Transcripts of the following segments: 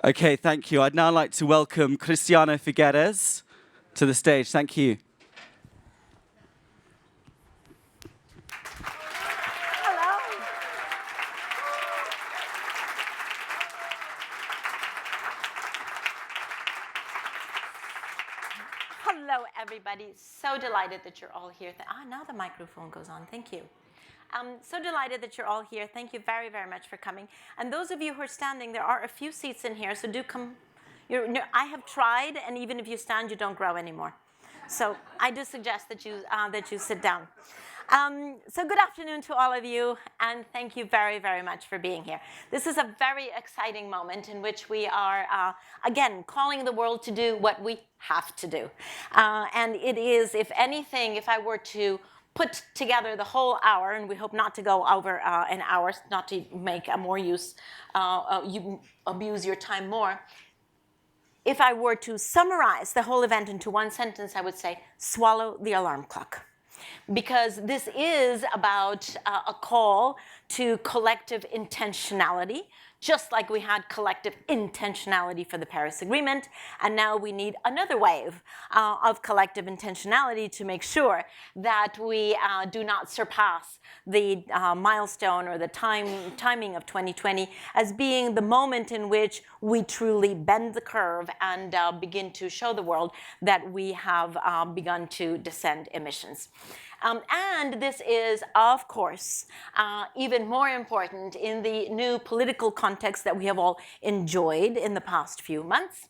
Okay, thank you. I'd now like to welcome Christiana Figueres to the stage. Thank you. Hello. Hello, everybody. So delighted that you're all here. Now the microphone goes on. Thank you. So delighted that you're all here. Thank you very, very much for coming. And those of you who are standing, there are a few seats in here, so do come. I have tried, and even if you stand, you don't grow anymore. So I do suggest that you sit down. So good afternoon to all of you, and thank you very, very much for being here. This is a very exciting moment in which we are, again, calling the world to do what we have to do. And it is, if anything, if I were to put together the whole hour, and we hope not to go over an hour, not to make a more use, you abuse your time more. If I were to summarize the whole event into one sentence, I would say, swallow the alarm clock. Because this is about a call to collective intentionality, just like we had collective intentionality for the Paris Agreement, and now we need another wave of collective intentionality to make sure that we do not surpass the milestone or the timing of 2020 as being the moment in which we truly bend the curve and begin to show the world that we have begun to descend emissions. And this is, of course, even more important in the new political context that we have all enjoyed in the past few months.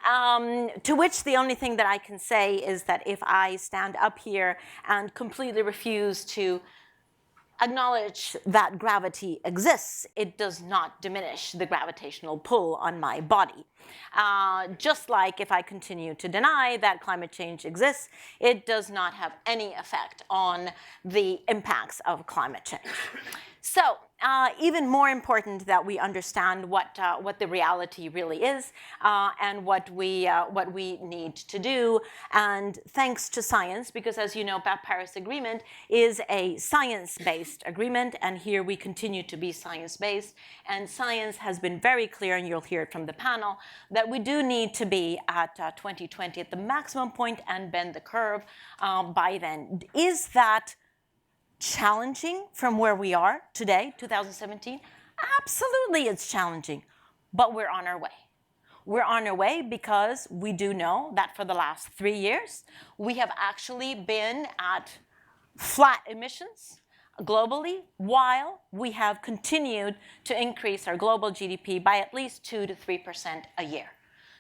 To which the only thing that I can say is that if I stand up here and completely refuse to acknowledge that gravity exists, it does not diminish the gravitational pull on my body. Just like if I continue to deny that climate change exists, it does not have any effect on the impacts of climate change. So, even more important that we understand what the reality really is and what we need to do. And thanks to science, because as you know, the Paris Agreement is a science-based agreement, and here we continue to be science-based. And science has been very clear, and you'll hear it from the panel, that we do need to be at 2020 at the maximum point and bend the curve by then. Is that challenging from where we are today, 2017? Absolutely, it's challenging, but we're on our way. We're on our way because we do know that for the last 3 years, we have actually been at flat emissions globally, while we have continued to increase our global GDP by at least 2 to 3% a year.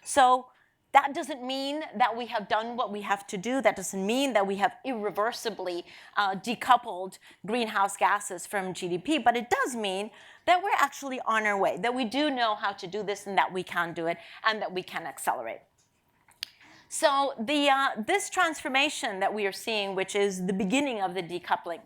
So that doesn't mean that we have done what we have to do. That doesn't mean that we have irreversibly decoupled greenhouse gases from GDP, but it does mean that we're actually on our way, that we do know how to do this and that we can do it and that we can accelerate. So this transformation that we are seeing, which is the beginning of the decoupling,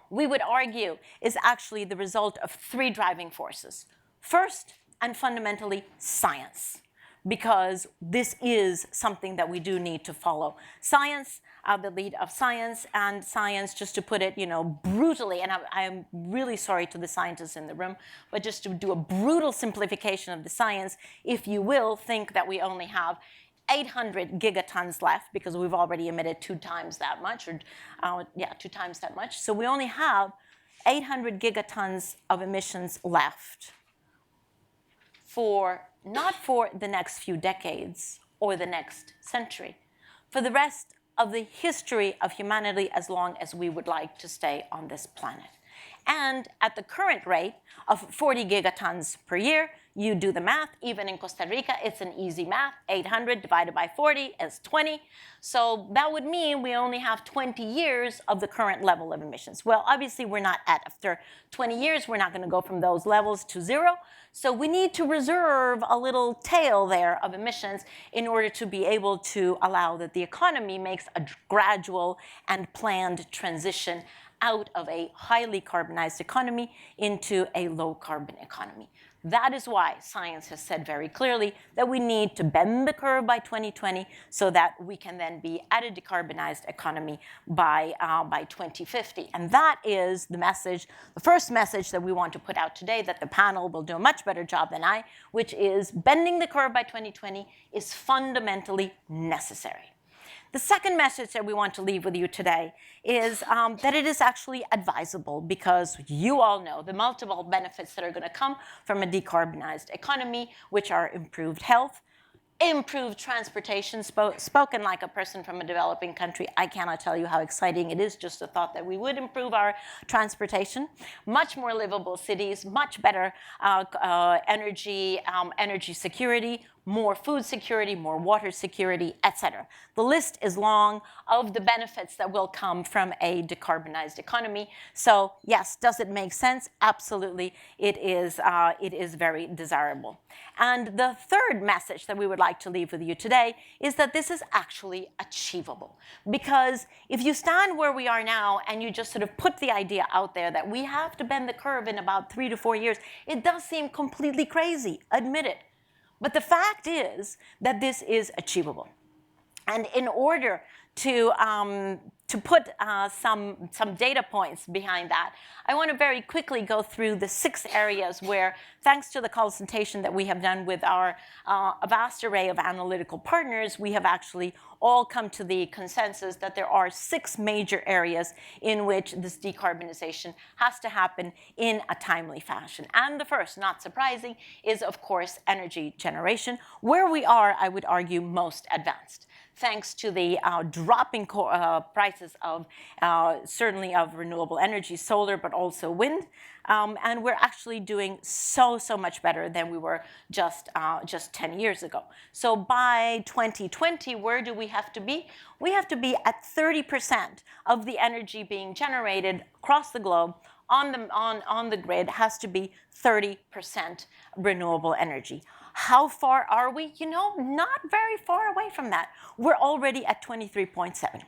we would argue is actually the result of 3 driving forces. First, and fundamentally, science. Because this is something that we do need to follow. Science, the lead of science, and science, just to put it, brutally, and I am really sorry to the scientists in the room, but just to do a brutal simplification of the science, if you will, think that we only have 800 gigatons left, because we've already emitted 2 times that much, 2 times that much. So we only have 800 gigatons of emissions left not for the next few decades or the next century, for the rest of the history of humanity as long as we would like to stay on this planet. And at the current rate of 40 gigatons per year, you do the math. Even in Costa Rica, it's an easy math. 800 divided by 40 is 20. So that would mean we only have 20 years of the current level of emissions. Well, obviously, we're not after 20 years, we're not going to go from those levels to 0. So we need to reserve a little tail there of emissions in order to be able to allow that the economy makes a gradual and planned transition out of a highly carbonized economy into a low carbon economy. That is why science has said very clearly that we need to bend the curve by 2020 so that we can then be at a decarbonized economy by 2050. And that is the message, the first message that we want to put out today, that the panel will do a much better job than I, which is bending the curve by 2020 is fundamentally necessary. The second message that we want to leave with you today is that it is actually advisable, because you all know the multiple benefits that are going to come from a decarbonized economy, which are improved health, improved transportation. Spoken like a person from a developing country, I cannot tell you how exciting it is just the thought that we would improve our transportation. Much more livable cities, much better energy security, more food security, more water security, etc. The list is long of the benefits that will come from a decarbonized economy. So yes, does it make sense? Absolutely, it is very desirable. And the third message that we would like to leave with you today is that this is actually achievable. Because if you stand where we are now and you just sort of put the idea out there that we have to bend the curve in about 3 to 4 years, it does seem completely crazy, admit it. But the fact is that this is achievable. And in order to put some data points behind that, I want to very quickly go through the 6 areas where, thanks to the consultation that we have done with our vast array of analytical partners, we have actually all come to the consensus that there are 6 major areas in which this decarbonization has to happen in a timely fashion. And the first, not surprising, is of course energy generation, where we are, I would argue, most advanced, thanks to the dropping prices of certainly of renewable energy, solar, but also wind. And we're actually doing so much better than we were just 10 years ago. So by 2020, where do we have to be? We have to be at 30% of the energy being generated across the globe on the grid has to be 30% renewable energy. How far are we? You know, not very far away from that. We're already at 23.7.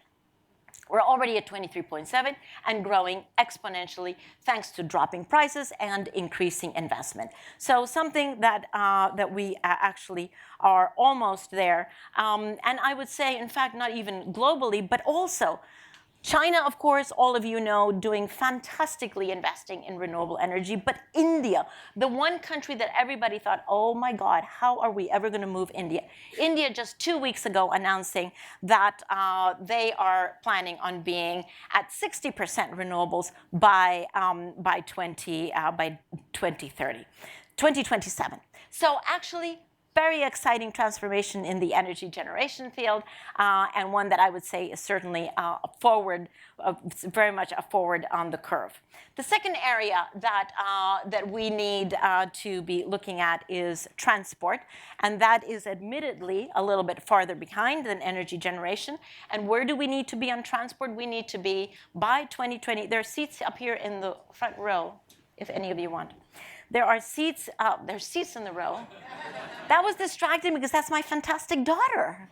We're already at 23.7 and growing exponentially thanks to dropping prices and increasing investment. So something that we actually are almost there. And I would say, in fact, not even globally, but also China, of course, all of you know, doing fantastically investing in renewable energy. But India, the one country that everybody thought, oh my God, how are we ever going to move India? India just 2 weeks ago announcing that they are planning on being at 60% renewables by 2027. So actually, very exciting transformation in the energy generation field, and one that I would say is certainly very much a forward on the curve. The second area that we need to be looking at is transport, and that is admittedly a little bit farther behind than energy generation. And where do we need to be on transport? We need to be by 2020. There are seats up here in the front row, if any of you want. There are seats. There's seats in the row. That was distracting because that's my fantastic daughter.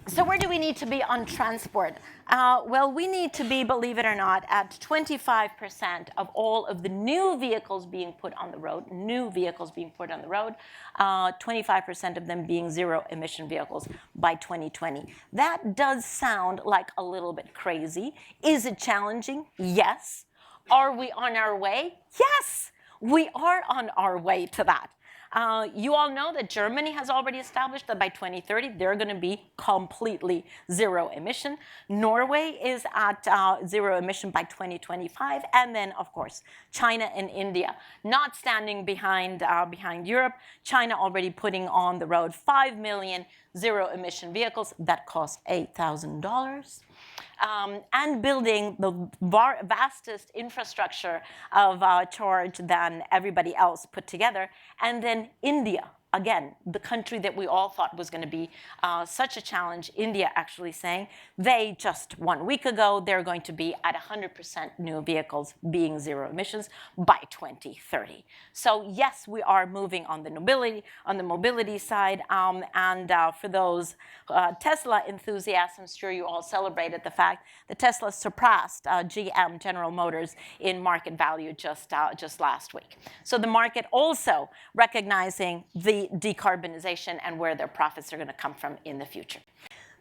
So where do we need to be on transport? Well, we need to be, believe it or not, at 25% of all of the new vehicles being put on the road, 25% of them being zero-emission vehicles by 2020. That does sound like a little bit crazy. Is it challenging? Yes. Are we on our way? Yes, we are on our way to that. You all know that Germany has already established that by 2030, they're going to be completely zero emission. Norway is at zero emission by 2025. And then, of course, China and India, not standing behind Europe. China already putting on the road 5 million zero-emission vehicles that cost $8,000. And building the vastest infrastructure of charge than everybody else put together. And then India, again, the country that we all thought was going to be such a challenge, India actually saying they just 1 week ago, they're going to be at 100% new vehicles being zero emissions by 2030. So yes, we are moving on the mobility side. For those Tesla enthusiasts, I'm sure you all celebrated the fact that Tesla surpassed GM, General Motors, in market value just last week. So the market also recognizing the decarbonization and where their profits are going to come from in the future.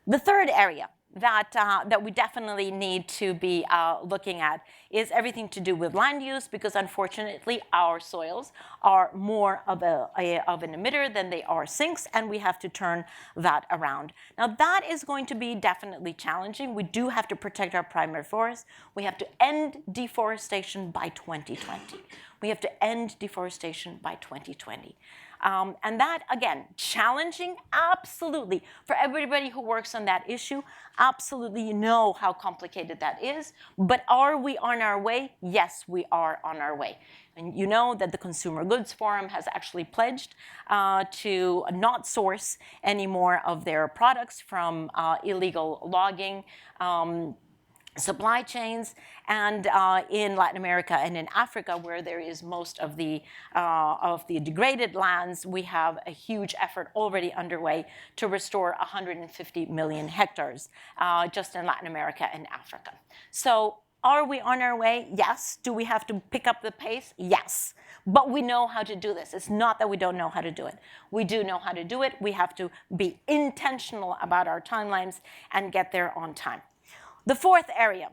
The third area that we definitely need to be looking at is everything to do with land use, because unfortunately our soils are more of an emitter than they are sinks, and we have to turn that around. Now that is going to be definitely challenging. We do have to protect our primary forests. We have to end deforestation by 2020. We have to end deforestation by 2020. And that, again, challenging, absolutely. For everybody who works on that issue, absolutely, you know how complicated that is. But are we on our way? Yes, we are on our way. And you know that the Consumer Goods Forum has actually pledged to not source any more of their products from illegal logging supply chains, and in Latin America and in Africa, where there is most of the degraded lands, we have a huge effort already underway to restore 150 million hectares just in Latin America and Africa. So are we on our way? Yes. Do we have to pick up the pace? Yes. But we know how to do this. It's not that we don't know how to do it. We do know how to do it. We have to be intentional about our timelines and get there on time. The fourth area,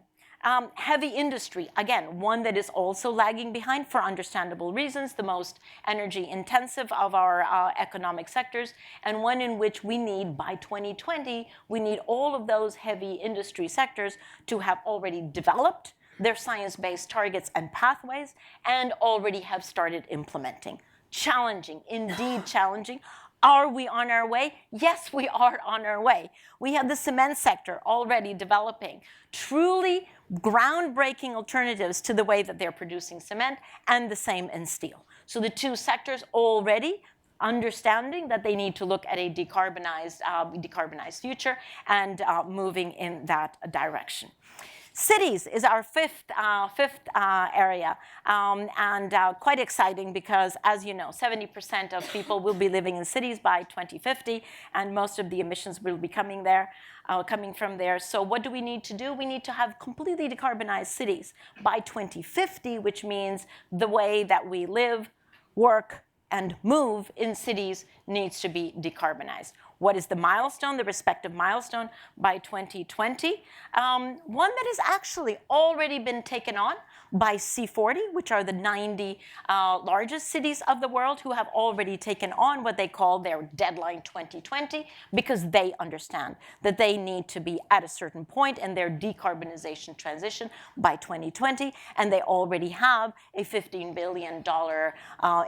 heavy industry, again, one that is also lagging behind for understandable reasons, the most energy intensive of our economic sectors, and one in which we need, by 2020, we need all of those heavy industry sectors to have already developed their science-based targets and pathways and already have started implementing. Challenging, indeed challenging. Are we on our way? Yes, we are on our way. We have the cement sector already developing truly groundbreaking alternatives to the way that they're producing cement, and the same in steel. So the two sectors already understanding that they need to look at a decarbonized future and moving in that direction. Cities is our fifth area, and quite exciting because, as you know, 70% of people will be living in cities by 2050, and most of the emissions will be coming from there. So what do we need to do? We need to have completely decarbonized cities by 2050, which means the way that we live, work, and move in cities needs to be decarbonized. What is the milestone, the respective milestone by 2020? One that has actually already been taken on by C40, which are the 90 largest cities of the world who have already taken on what they call their deadline 2020, because they understand that they need to be at a certain point in their decarbonization transition by 2020, and they already have a $15 billion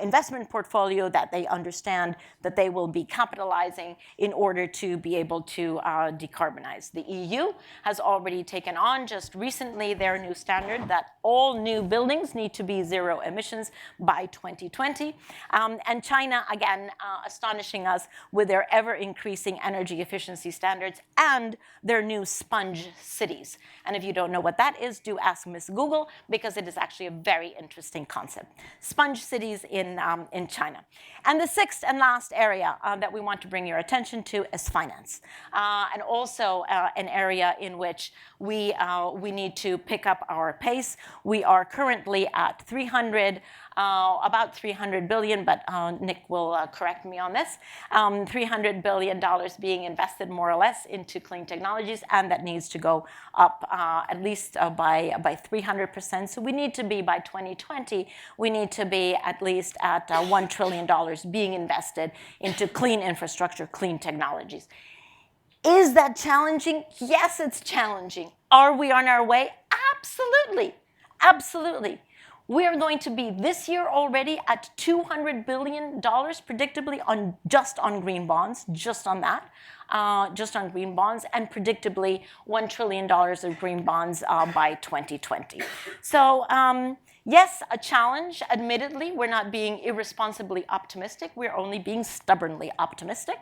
investment portfolio that they understand that they will be capitalizing in order to be able to decarbonize. The EU has already taken on just recently their new standard that all new buildings need to be zero emissions by 2020. And China, again, astonishing us with their ever-increasing energy efficiency standards and their new sponge cities. And if you don't know what that is, do ask Miss Google, because it is actually a very interesting concept. Sponge cities in China. And the sixth and last area that we want to bring your attention to is finance. And also an area in which we need to pick up our pace. We are currently at about $300 billion, but Nick will correct me on this, $300 billion being invested more or less into clean technologies, and that needs to go up at least by 300%. So we need to be, by 2020, we need to be at least at $1 trillion being invested into clean infrastructure, clean technologies. Is that challenging? Yes, it's challenging. Are we on our way? Absolutely. Absolutely. We are going to be this year already at $200 billion, predictably, just on green bonds, just on that. just on green bonds, and predictably $1 trillion of green bonds by 2020. So yes, a challenge. Admittedly, we're not being irresponsibly optimistic. We're only being stubbornly optimistic.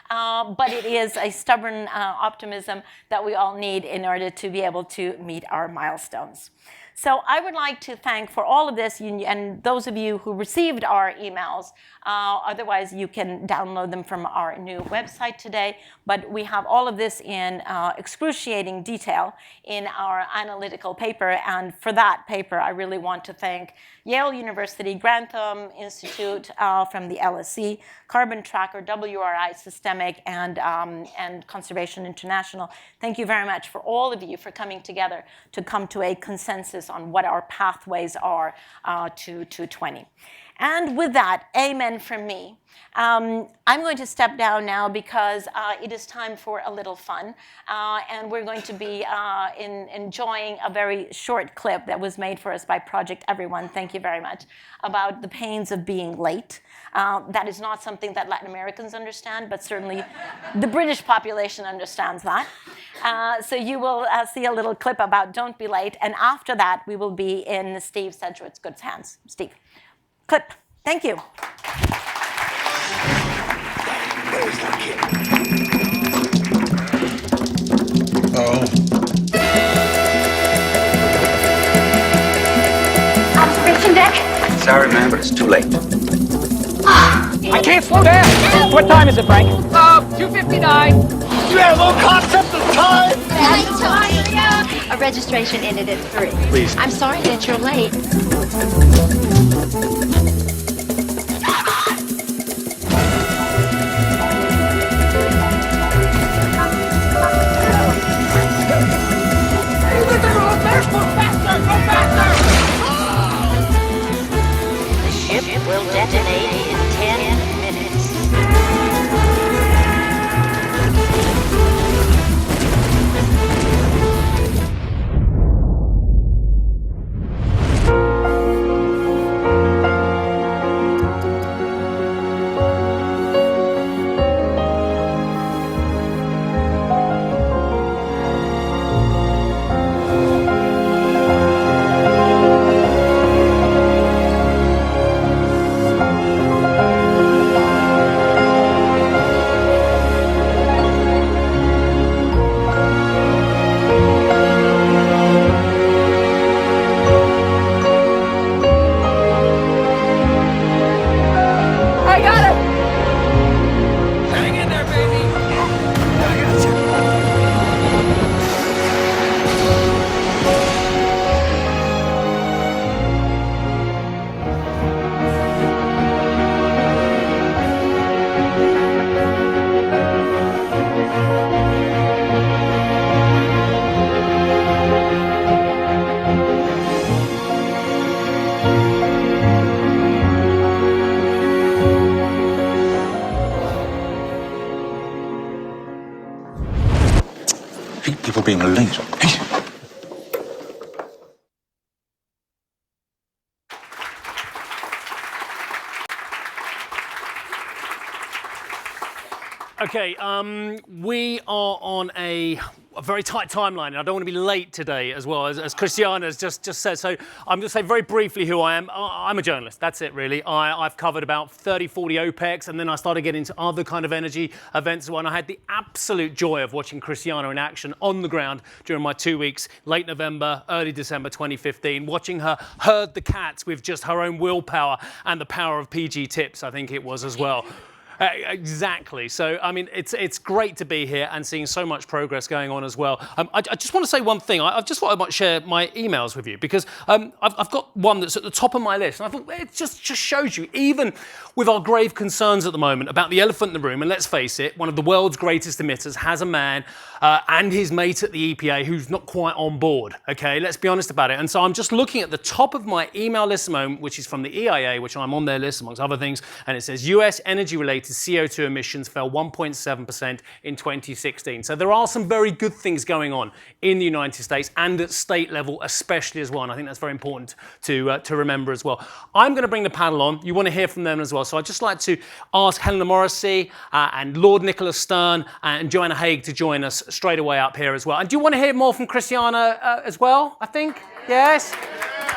But it is a stubborn optimism that we all need in order to be able to meet our milestones. So I would like to thank for all of this, and those of you who received our emails. Otherwise, you can download them from our new website today. But we have all of this in excruciating detail in our analytical paper. And for that paper, I really want to thank Yale University, Grantham Institute from the LSE, Carbon Tracker, WRI Systemic, and Conservation International. Thank you very much for all of you for coming together to come to a consensus on what our pathways are to 2020. And with that, amen from me. I'm going to step down now because it is time for a little fun. And we're going to be enjoying a very short clip that was made for us by Project Everyone, thank you very much, about the pains of being late. That is not something that Latin Americans understand, but certainly the British population understands that. So you will see a little clip about don't be late. And after that, we will be in Steve Sedgwick's good hands. Steve. Clip. Thank you. Where's the kid? Oh. Observation deck? Sorry, man, but it's too late. I can't slow down. What time is it, Frank? 2:59. You have no concept of time? A registration ended at 3. Please. I'm sorry that you're late. The ship will detonate in 10 minutes. People being late. Okay, we are on a very tight timeline, and I don't want to be late today as well, as Christiana has just said. So I'm going to say very briefly who I am. I'm a journalist, that's it really. I've covered about 30, 40 OPECs, and then I started getting into other kind of energy events when I had the absolute joy of watching Christiana in action on the ground during my 2 weeks, late November, early December 2015, watching her herd the cats with just her own willpower and the power of PG tips, I think it was as well. Exactly. So, I mean, it's great to be here and seeing so much progress going on as well. I just want to say one thing. I just thought I might share my emails with you because I've got one that's at the top of my list. And I thought it just shows you, even with our grave concerns at the moment about the elephant in the room, and let's face it, one of the world's greatest emitters has a man and his mate at the EPA who's not quite on board. Okay, let's be honest about it. And so I'm just looking at the top of my email list at the moment, which is from the EIA, which I'm on their list amongst other things, and it says US energy-related estimated CO2 emissions fell 1.7% in 2016. So there are some very good things going on in the United States and at state level especially as well. And I think that's very important to remember as well. I'm going to bring the panel on. You want to hear from them as well. So I'd just like to ask Helena Morrissey and Lord Nicholas Stern and Joanna Haigh to join us straight away up here as well. And do you want to hear more from Christiana as well, I think? Yes?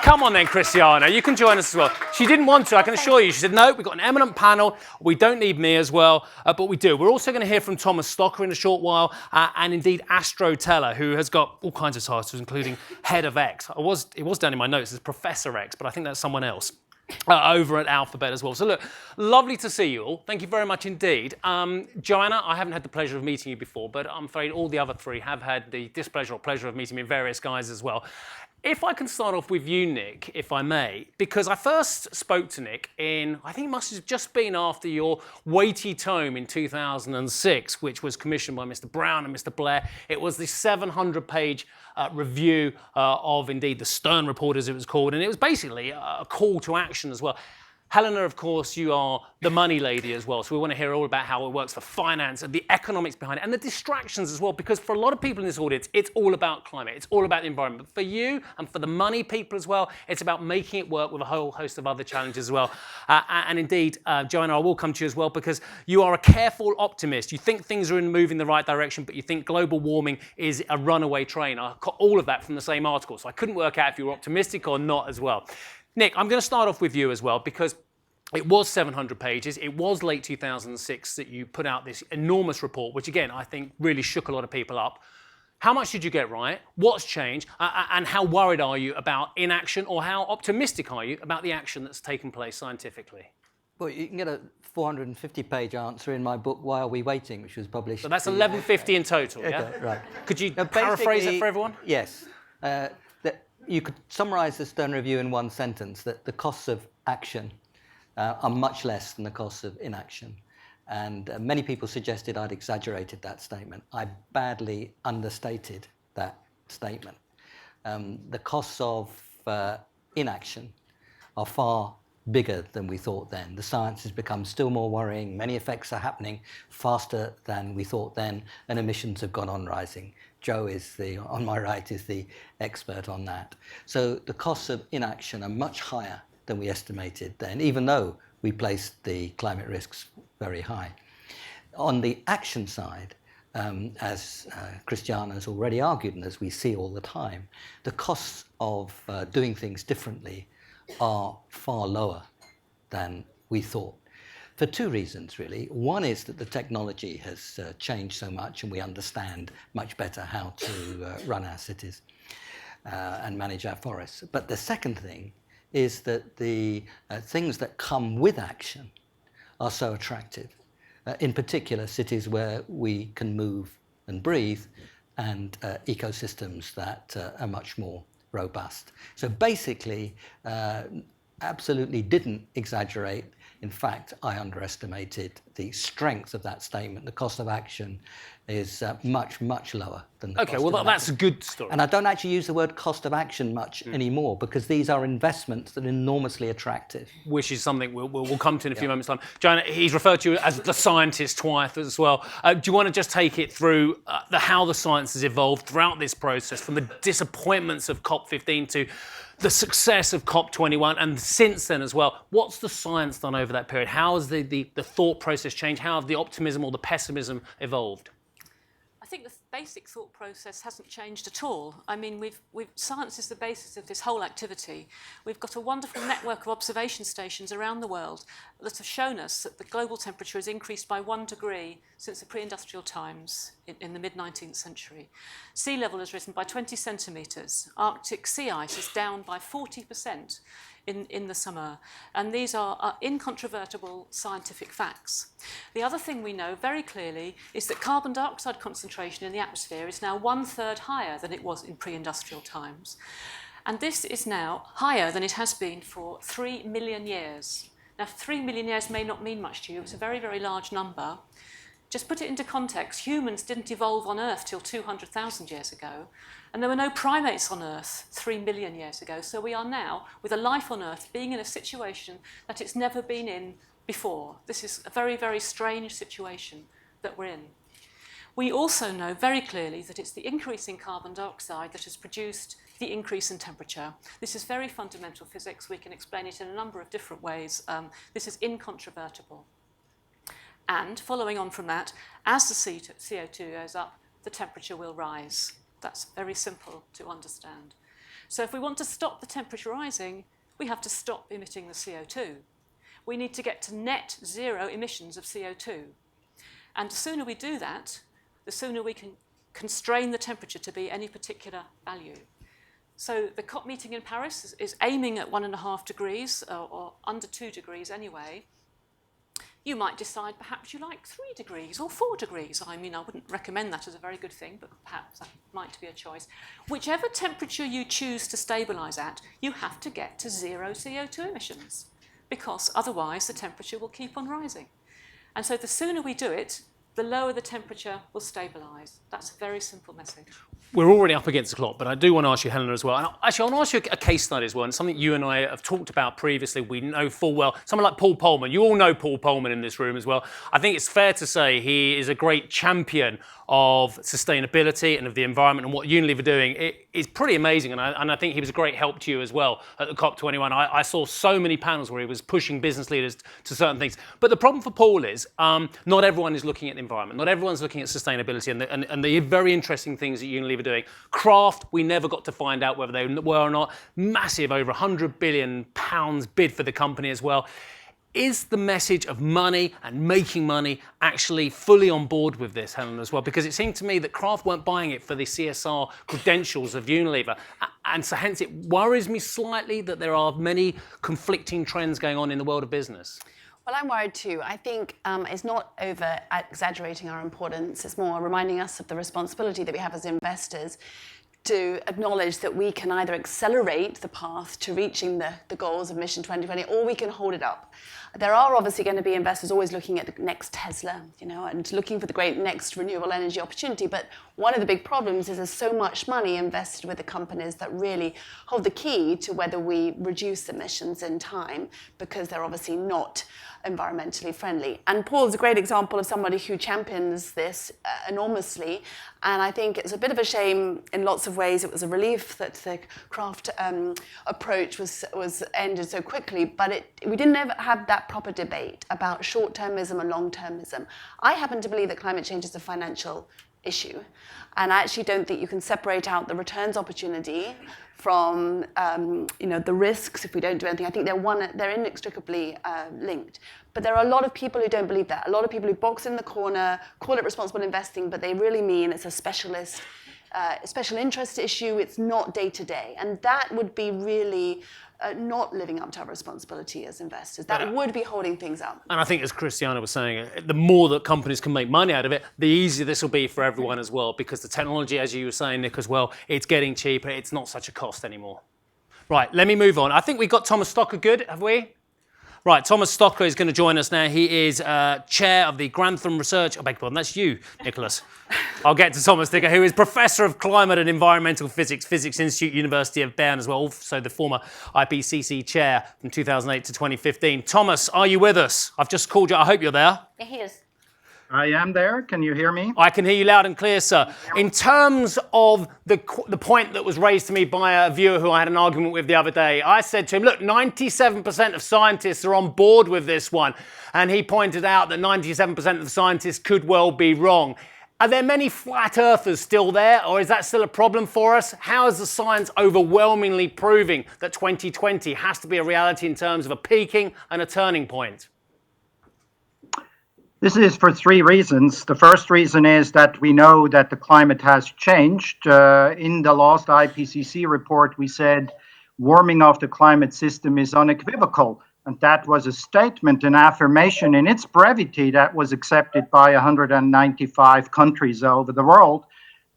Come on then, Christiana, you can join us as well. She didn't want to, I can assure you. She said, no, we've got an eminent panel. We don't need me as well, but we do. We're also going to hear from Thomas Stocker in a short while, and indeed Astro Teller, who has got all kinds of titles, including Head of X. It was down in my notes as Professor X, but I think that's someone else. Over at Alphabet as well. So look, lovely to see you all. Thank you very much indeed. Joanna, I haven't had the pleasure of meeting you before, but I'm afraid all the other three have had the displeasure or pleasure of meeting me in various guises as well. If I can start off with you, Nick, if I may, because I first spoke to Nick I think it must have just been after your weighty tome in 2006, which was commissioned by Mr. Brown and Mr. Blair. It was the 700-page review of, indeed, the Stern Report, as it was called, and it was basically a call to action as well. Helena, of course, you are the money lady as well, so we want to hear all about how it works for finance and the economics behind it, and the distractions as well, because for a lot of people in this audience, it's all about climate, it's all about the environment. But for you and for the money people as well, it's about making it work with a whole host of other challenges as well. And indeed, Joanna, I will come to you as well, because you are a careful optimist. You think things are moving in the right direction, but you think global warming is a runaway train. I got all of that from the same article, so I couldn't work out if you were optimistic or not as well. Nick, I'm going to start off with you as well, because it was 700 pages. It was late 2006 that you put out this enormous report, which again, I think really shook a lot of people up. How much did you get right? What's changed? And how worried are you about inaction, or how optimistic are you about the action that's taken place scientifically? Well, you can get a 450-page answer in my book, Why Are We Waiting, which was published. So that's 1150 in total, yeah? Okay, right. Could you paraphrase it for everyone? Yes. You could summarise the Stern Review in one sentence, that the costs of action are much less than the costs of inaction. And many people suggested I'd exaggerated that statement. I badly understated that statement. The costs of inaction are far bigger than we thought then. The science has become still more worrying. Many effects are happening faster than we thought then, and emissions have gone on rising. Joe on my right is the expert on that. So the costs of inaction are much higher than we estimated then, even though we placed the climate risks very high. On the action side, as Christiana has already argued, and as we see all the time, the costs of doing things differently are far lower than we thought. For two reasons, really. One is that the technology has changed so much, and we understand much better how to run our cities and manage our forests. But the second thing is that the things that come with action are so attractive. In particular, cities where we can move and breathe, and ecosystems that are much more robust. So basically, absolutely didn't exaggerate. In fact, I underestimated the strength of that statement. The cost of action is much, much lower than the cost of inaction. Okay, well, that's a good story. And I don't actually use the word cost of action much anymore, because these are investments that are enormously attractive. Which is something we'll come to in a few moments' time. Joanna, he's referred to you as the scientist twice as well. Do you want to just take it through how the science has evolved throughout this process, from the disappointments of COP15 to the success of COP21, and since then as well? What's the science done over that period? How has the thought process changed? How have the optimism or the pessimism evolved? I think the basic thought process hasn't changed at all. I mean, science is the basis of this whole activity. We've got a wonderful network of observation stations around the world that have shown us that the global temperature has increased by 1 degree since the pre-industrial times in the mid-19th century. Sea level has risen by 20 centimetres. Arctic sea ice is down by 40% in the summer, and these are incontrovertible scientific facts. The other thing we know very clearly is that carbon dioxide concentration in the atmosphere is now 1/3 higher than it was in pre-industrial times. And this is now higher than it has been for 3 million years. Now, 3 million years may not mean much to you. It's a very, very large number. Just put it into context, humans didn't evolve on Earth till 200,000 years ago, and there were no primates on Earth 3 million years ago. So we are now, with a life on Earth, being in a situation that it's never been in before. This is a very, very strange situation that we're in. We also know very clearly that it's the increase in carbon dioxide that has produced the increase in temperature. This is very fundamental physics. We can explain it in a number of different ways. This is incontrovertible. And following on from that, as the CO2 goes up, the temperature will rise. That's very simple to understand. So if we want to stop the temperature rising, we have to stop emitting the CO2. We need to get to net zero emissions of CO2. And the sooner we do that, the sooner we can constrain the temperature to be any particular value. So the COP meeting in Paris is aiming at 1.5 degrees, or under 2 degrees anyway. You might decide perhaps you like 3 degrees or 4 degrees. I mean, I wouldn't recommend that as a very good thing, but perhaps that might be a choice. Whichever temperature you choose to stabilise at, you have to get to zero CO2 emissions, because otherwise the temperature will keep on rising. And so the sooner we do it, the lower the temperature will stabilise. That's a very simple message. We're already up against the clock, but I do want to ask you, Helena, as well. And actually, I want to ask you a case study as well, and something you and I have talked about previously. We know full well. Someone like Paul Polman. You all know Paul Polman in this room as well. I think it's fair to say he is a great champion of sustainability and of the environment, and what Unilever are doing is pretty amazing. And I think he was a great help to you as well at the COP21. I saw so many panels where he was pushing business leaders to certain things. But the problem for Paul is not everyone is looking at the environment. Not everyone's looking at sustainability and the very interesting things that Unilever are doing. Kraft, we never got to find out whether they were or not. Massive, over £100 billion bid for the company as well. Is the message of money and making money actually fully on board with this, Helen, as well? Because it seemed to me that Kraft weren't buying it for the CSR credentials of Unilever. And so hence it worries me slightly that there are many conflicting trends going on in the world of business. Well, I'm worried too. I think it's not over-exaggerating our importance. It's more reminding us of the responsibility that we have as investors to acknowledge that we can either accelerate the path to reaching the goals of Mission 2020, or we can hold it up. There are obviously going to be investors always looking at the next Tesla, and looking for the great next renewable energy opportunity. But one of the big problems is there's so much money invested with the companies that really hold the key to whether we reduce emissions in time, because they're obviously not environmentally friendly. And Paul's a great example of somebody who champions this enormously. And I think it's a bit of a shame in lots of ways. It was a relief that the Kraft approach was ended so quickly, but we didn't ever have that proper debate about short-termism and long-termism. I happen to believe that climate change is a financial issue. And I actually don't think you can separate out the returns opportunity from the risks if we don't do anything. I think they're inextricably linked. But there are a lot of people who don't believe that. A lot of people who box in the corner, call it responsible investing, but they really mean it's a special interest issue. It's not day to day. And that would be really not living up to our responsibility as investors. That would be holding things up. And I think, as Christiana was saying, the more that companies can make money out of it, the easier this will be for everyone as well, because the technology, as you were saying, Nick, as well, it's getting cheaper. It's not such a cost anymore. Right, let me move on. I think we've got Thomas Stocker good, have we? Right, Thomas Stocker is going to join us now. He is chair of the Grantham Research. I beg your pardon, that's you, Nicholas. I'll get to Thomas Stocker, who is Professor of Climate and Environmental Physics, Physics Institute, University of Bern as well, also the former IPCC chair from 2008 to 2015. Thomas, are you with us? I've just called you. I hope you're there. Yeah, he is. I am there. Can you hear me? I can hear you loud and clear, sir. In terms of the point that was raised to me by a viewer who I had an argument with the other day, I said to him, look, 97% of scientists are on board with this one. And he pointed out that 97% of the scientists could well be wrong. Are there many flat earthers still there, or is that still a problem for us? How is the science overwhelmingly proving that 2020 has to be a reality in terms of a peaking and a turning point? This is for three reasons. The first reason is that we know that the climate has changed. In the last IPCC report, we said warming of the climate system is unequivocal. And that was a statement, an affirmation in its brevity that was accepted by 195 countries over the world.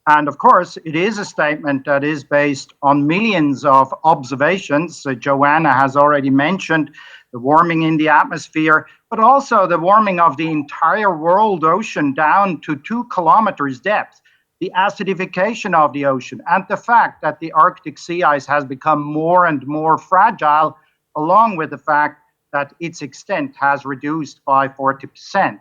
And of course, it is a statement that is based on millions of observations. Joanna has already mentioned the warming in the atmosphere, but also the warming of the entire world ocean down to 2 kilometers depth, the acidification of the ocean, and the fact that the Arctic sea ice has become more and more fragile, along with the fact that its extent has reduced by 40%.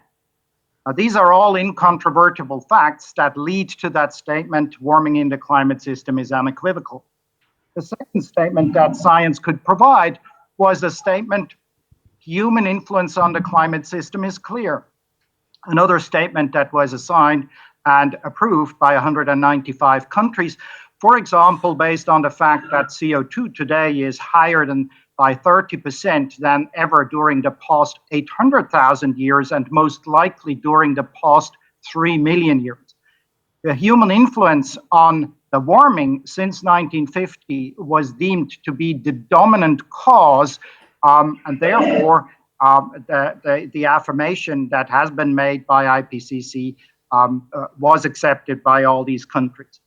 These are all incontrovertible facts that lead to that statement, warming in the climate system is unequivocal. The second statement that science could provide was a statement, human influence on the climate system is clear. Another statement that was assigned and approved by 195 countries, for example, based on the fact that CO2 today is higher than by 30% than ever during the past 800,000 years, and most likely during the past 3 million years. The human influence on the warming since 1950 was deemed to be the dominant cause, and therefore the affirmation that has been made by IPCC was accepted by all these countries.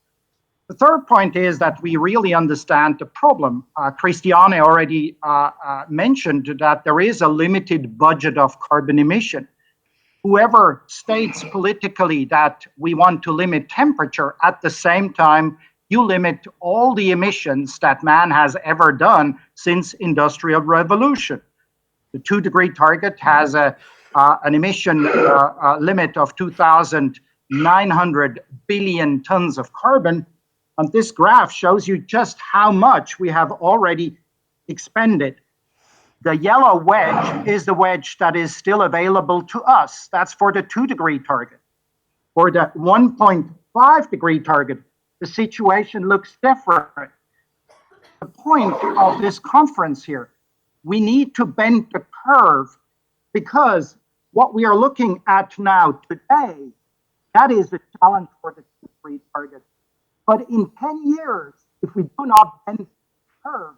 The third point is that we really understand the problem. Christiane already mentioned that there is a limited budget of carbon emission. Whoever states politically that we want to limit temperature, at the same time, you limit all the emissions that man has ever done since Industrial Revolution. The 2-degree target has an emission limit of 2,900 billion tons of carbon. And this graph shows you just how much we have already expended. The yellow wedge is the wedge that is still available to us. That's for the 2-degree target. For the 1.5-degree target, the situation looks different. The point of this conference here, we need to bend the curve, because what we are looking at now today, that is the challenge for the 2-degree target. But in 10 years, if we do not bend the curve,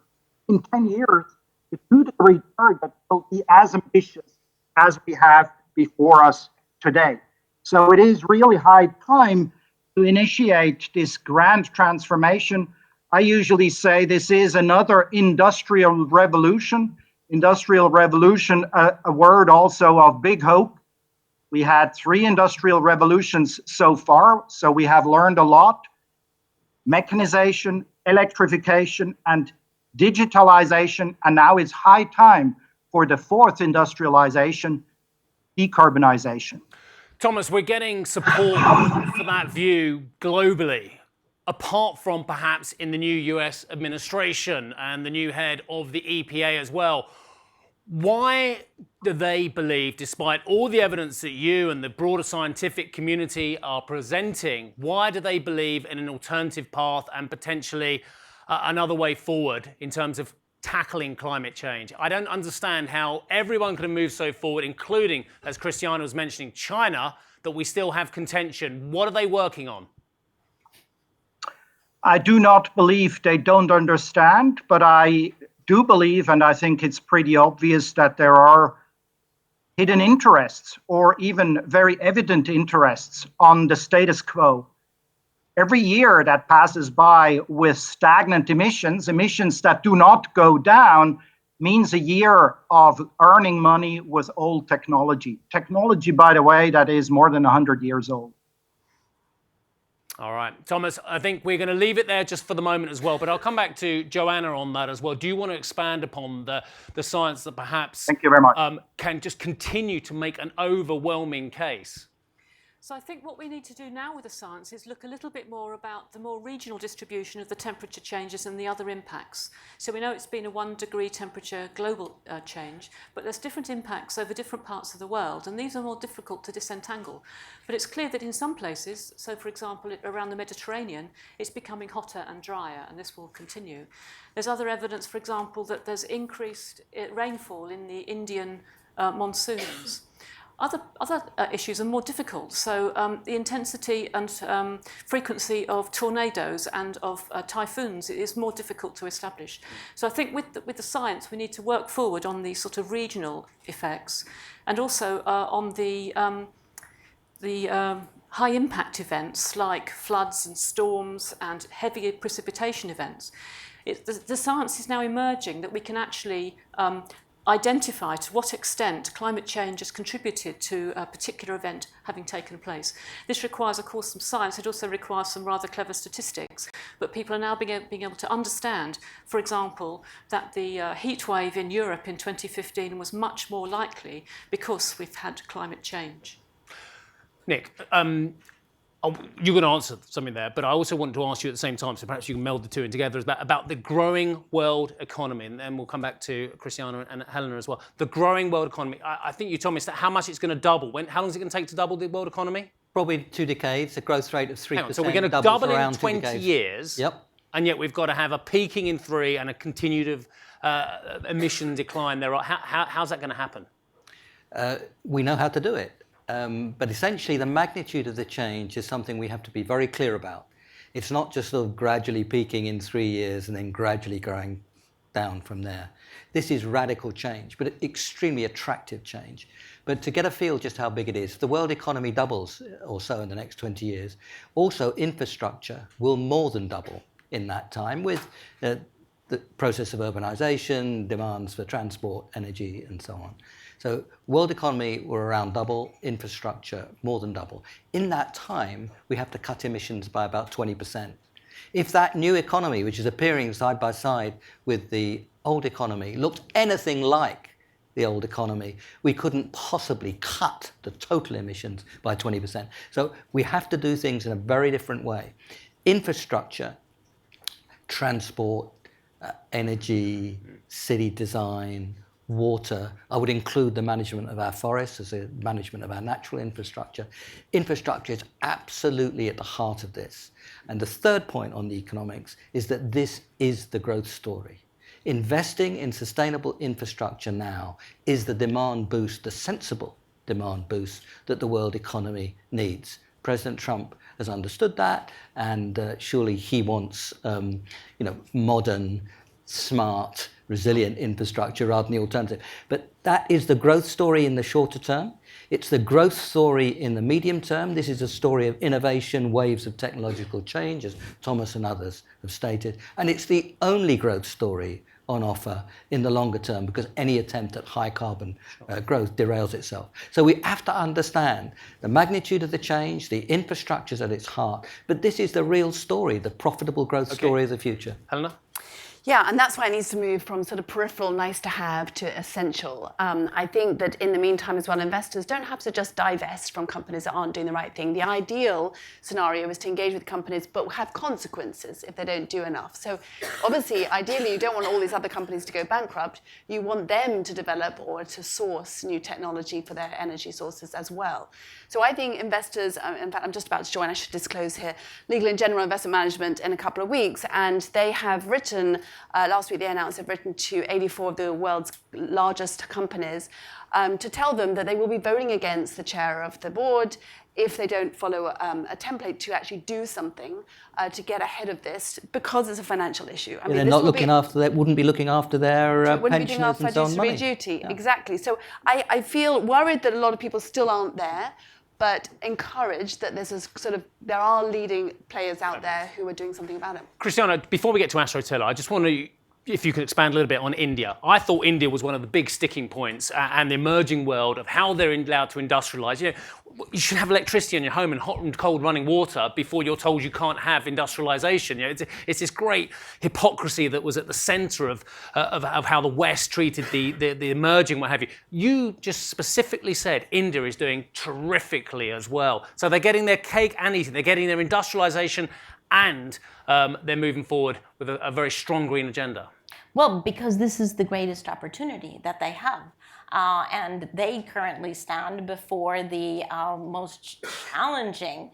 in 10 years, the 2-degree target will be as ambitious as we have before us today. So it is really high time to initiate this grand transformation. I usually say this is another industrial revolution. Industrial revolution, a word also of big hope. We had 3 industrial revolutions so far, so we have learned a lot. Mechanization, electrification, and digitalization, and now it's high time for the 4th industrialization, decarbonization. Thomas, we're getting support for that view globally, apart from perhaps in the new US administration and the new head of the EPA as well. Why do they believe, despite all the evidence that you and the broader scientific community are presenting, why do they believe in an alternative path and potentially another way forward in terms of tackling climate change? I don't understand how everyone can move so forward, including, as Christiana was mentioning, China, that we still have contention. What are they working on? I do not believe they don't understand, but I do believe, and I think it's pretty obvious, that there are hidden interests or even very evident interests on the status quo. Every year that passes by with stagnant emissions, emissions that do not go down, means a year of earning money with old technology. Technology, by the way, that is more than 100 years old. All right, Thomas, I think we're going to leave it there just for the moment as well, but I'll come back to Joanna on that as well. Do you want to expand upon the science that perhaps Thank you very much. Can just continue to make an overwhelming case? So I think what we need to do now with the science is look a little bit more about the more regional distribution of the temperature changes and the other impacts. So we know it's been a 1-degree temperature global change, but there's different impacts over different parts of the world, and these are more difficult to disentangle. But it's clear that in some places, so for example around the Mediterranean, it's becoming hotter and drier, and this will continue. There's other evidence, for example, that there's increased rainfall in the Indian monsoons. Other issues are more difficult. So the intensity and frequency of tornadoes and of typhoons is more difficult to establish. So I think with the science, we need to work forward on these sort of regional effects, and also on the high impact events like floods and storms and heavy precipitation events. The science is now emerging that we can actually identify to what extent climate change has contributed to a particular event having taken place. This requires, of course, some science. It also requires some rather clever statistics. But people are now being able to understand, for example, that the heat wave in Europe in 2015 was much more likely because we've had climate change. Nick, you're going to answer something there, but I also want to ask you at the same time, so perhaps you can meld the two in together, about the growing world economy, and then we'll come back to Christiana and Helena as well. The growing world economy, I think you told me how much it's going to double. How long is it going to take to double the world economy? Probably 2 decades, a growth rate of 3%. So we're going to double in 20 decades. years, Yep. And yet we've got to have a peaking in 3 and a continued emission decline there. How's that going to happen? We know how to do it. But essentially, the magnitude of the change is something we have to be very clear about. It's not just sort of gradually peaking in 3 years and then gradually going down from there. This is radical change, but extremely attractive change. But to get a feel just how big it is, the world economy doubles or so in the next 20 years. Also, infrastructure will more than double in that time with the process of urbanization, demands for transport, energy, and so on. So world economy will around double, infrastructure more than double. In that time, we have to cut emissions by about 20%. If that new economy, which is appearing side by side with the old economy, looked anything like the old economy, we couldn't possibly cut the total emissions by 20%. So we have to do things in a very different way. Infrastructure, transport, energy, city design, water. I would include the management of our forests as a management of our natural infrastructure. Infrastructure is absolutely at the heart of this. And the third point on the economics is that this is the growth story. Investing in sustainable infrastructure now is the demand boost, the sensible demand boost that the world economy needs. President Trump has understood that, and surely he wants modern, smart, resilient infrastructure rather than the alternative. But that is the growth story in the shorter term. It's the growth story in the medium term. This is a story of innovation, waves of technological change, as Thomas and others have stated. And it's the only growth story on offer in the longer term, because any attempt at high carbon growth derails itself. So we have to understand the magnitude of the change, the infrastructure's at its heart, but this is the real story, the profitable growth story of the future. Helena? Yeah, and that's why it needs to move from sort of peripheral, nice to have, to essential. I think that in the meantime as well, investors don't have to just divest from companies that aren't doing the right thing. The ideal scenario is to engage with companies but have consequences if they don't do enough. So obviously, ideally, you don't want all these other companies to go bankrupt. You want them to develop or to source new technology for their energy sources as well. So I think investors, in fact, I'm just about to join, I should disclose here, Legal and General Investment Management in a couple of weeks, and they have written, last week they announced they've written to 84 of the world's largest companies to tell them that they will be voting against the chair of the board if they don't follow a template to actually do something to get ahead of this, because it's a financial issue. I mean, they're not looking after that, wouldn't be looking after their pensioners and so on money. Duty. Yeah. Exactly. So I feel worried that a lot of people still aren't there, but encouraged that there are leading players out there who are doing something about it. Christiana, before we get to AstroTurf, I just want to, if you could expand a little bit on India. I thought India was one of the big sticking points and the emerging world of how they're allowed to industrialise. You should have electricity in your home and hot and cold running water before you're told you can't have industrialisation. It's this great hypocrisy that was at the centre of how the West treated the emerging, what have you. You just specifically said India is doing terrifically as well. So they're getting their cake and eating. They're getting their industrialisation and they're moving forward with a very strong green agenda. Well, because this is the greatest opportunity that they have. And they currently stand before the most challenging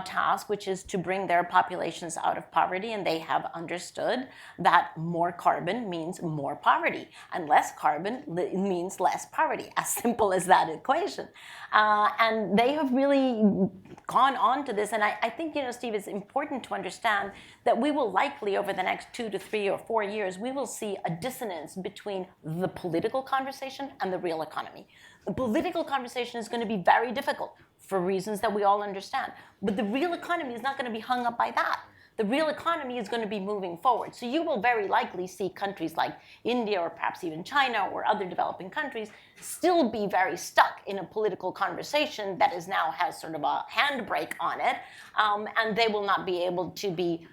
task, which is to bring their populations out of poverty. And they have understood that more carbon means more poverty, and less carbon means less poverty. As simple as that equation. And they have really gone on to this. And I think, Steve, it's important to understand that we will likely, over the next 2 to 3 or 4 years, we will see a dissonance between the political conversation and the real economy. The political conversation is going to be very difficult for reasons that we all understand. But the real economy is not going to be hung up by that. the real economy is going to be moving forward. So you will very likely see countries like India or perhaps even China or other developing countries still be very stuck in a political conversation that is now has sort of a handbrake on it, and they will not be able to be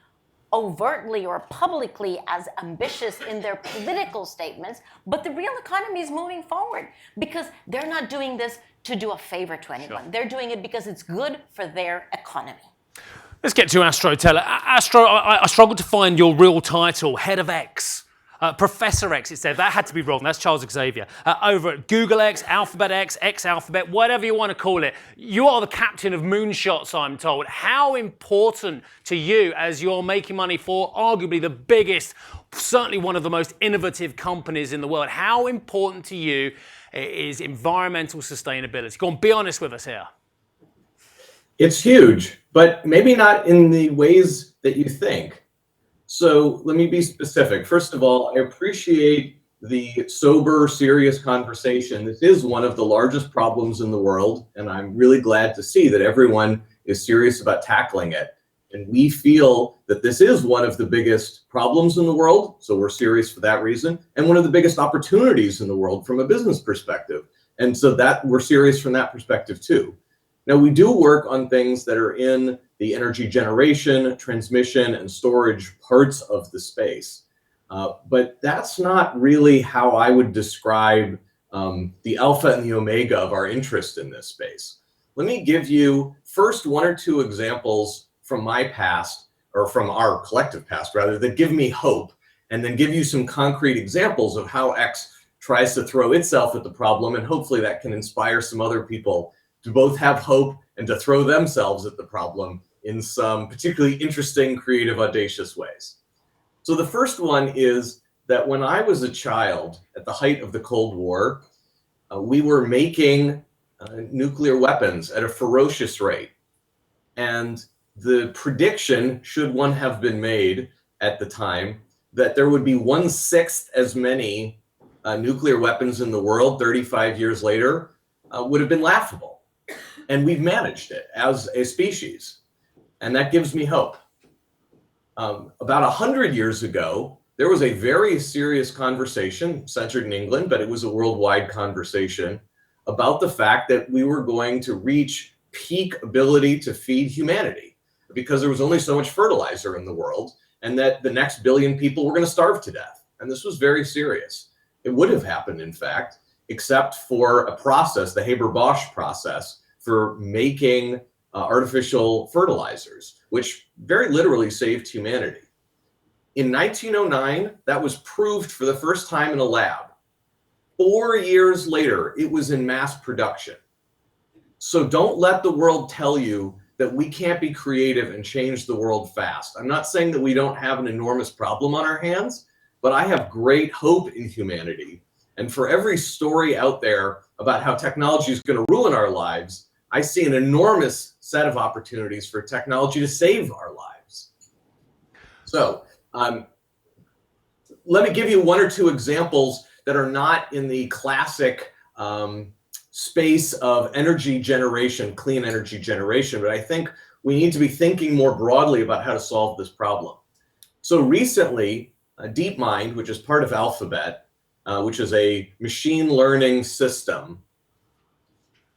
overtly or publicly as ambitious in their political statements, but the real economy is moving forward because they're not doing this to do a favor to anyone. Sure. They're doing it because it's good for their economy. Let's get to Astro Teller. Astro, I struggled to find your real title, Head of X. Professor X, it said. That had to be wrong. That's Charles Xavier. Over at Google X, Alphabet X, X Alphabet, whatever you want to call it. You are the captain of moonshots, I'm told. How important to you, as you're making money for arguably the biggest, certainly one of the most innovative companies in the world, how important to you is environmental sustainability? Go on, be honest with us here. It's huge, but maybe not in the ways that you think. So let me be specific. First of all, I appreciate the sober, serious conversation. This is one of the largest problems in the world, and I'm really glad to see that everyone is serious about tackling it. And we feel that this is one of the biggest problems in the world, so we're serious for that reason, and one of the biggest opportunities in the world from a business perspective. And so that we're serious from that perspective too. Now, we do work on things that are in the energy generation, transmission, and storage parts of the space. But that's not really how I would describe the alpha and the omega of our interest in this space. Let me give you first one or two examples from my past, or from our collective past rather, that give me hope, and then give you some concrete examples of how X tries to throw itself at the problem, and hopefully that can inspire some other people to both have hope and to throw themselves at the problem in some particularly interesting, creative, audacious ways. So the first one is that when I was a child, at the height of the Cold War, we were making nuclear weapons at a ferocious rate. And the prediction, should one have been made at the time, that there would be 1/6 as many nuclear weapons in the world 35 years later would have been laughable. And we've managed it as a species. And that gives me hope. About 100 years ago, there was a very serious conversation centered in England, but it was a worldwide conversation about the fact that we were going to reach peak ability to feed humanity because there was only so much fertilizer in the world, and that the next billion people were going to starve to death. And this was very serious. It would have happened, in fact, except for a process, the Haber-Bosch process, for making artificial fertilizers, which very literally saved humanity. In 1909, that was proved for the first time in a lab. 4 years later, it was in mass production. So don't let the world tell you that we can't be creative and change the world fast. I'm not saying that we don't have an enormous problem on our hands, but I have great hope in humanity. And for every story out there about how technology is going to ruin our lives, I see an enormous set of opportunities for technology to save our lives. So let me give you one or two examples that are not in the classic space of energy generation, clean energy generation, but I think we need to be thinking more broadly about how to solve this problem. So recently, DeepMind, which is part of Alphabet, which is a machine learning system,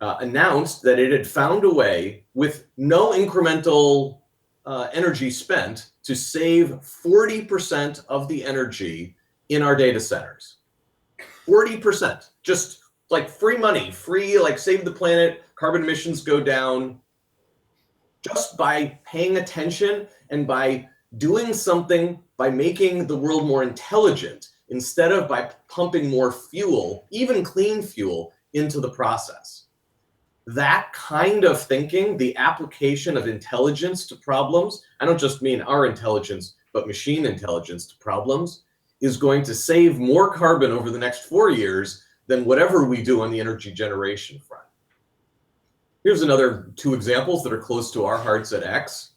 announced that it had found a way with no incremental energy spent to save 40% of the energy in our data centers. 40%, just like free money, free, like save the planet, carbon emissions go down, just by paying attention and by doing something, by making the world more intelligent, instead of by pumping more fuel, even clean fuel, into the process. That kind of thinking, the application of intelligence to problems, I don't just mean our intelligence, but machine intelligence to problems, is going to save more carbon over the next 4 years than whatever we do on the energy generation front. Here's another two examples that are close to our hearts at X.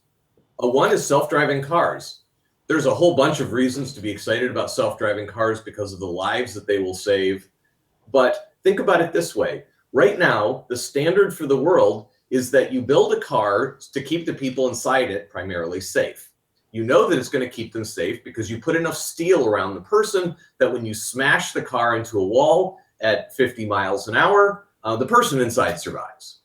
One is self-driving cars. There's a whole bunch of reasons to be excited about self-driving cars because of the lives that they will save. But think about it this way. Right now, the standard for the world is that you build a car to keep the people inside it primarily safe. You know that it's going to keep them safe because you put enough steel around the person that when you smash the car into a wall at 50 miles an hour, the person inside survives.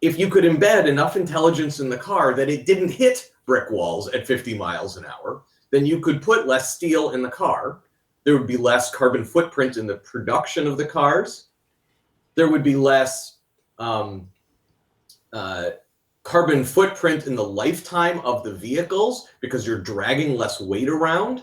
If you could embed enough intelligence in the car that it didn't hit brick walls at 50 miles an hour, then you could put less steel in the car. There would be less carbon footprint in the production of the cars. There would be less carbon footprint in the lifetime of the vehicles because you're dragging less weight around.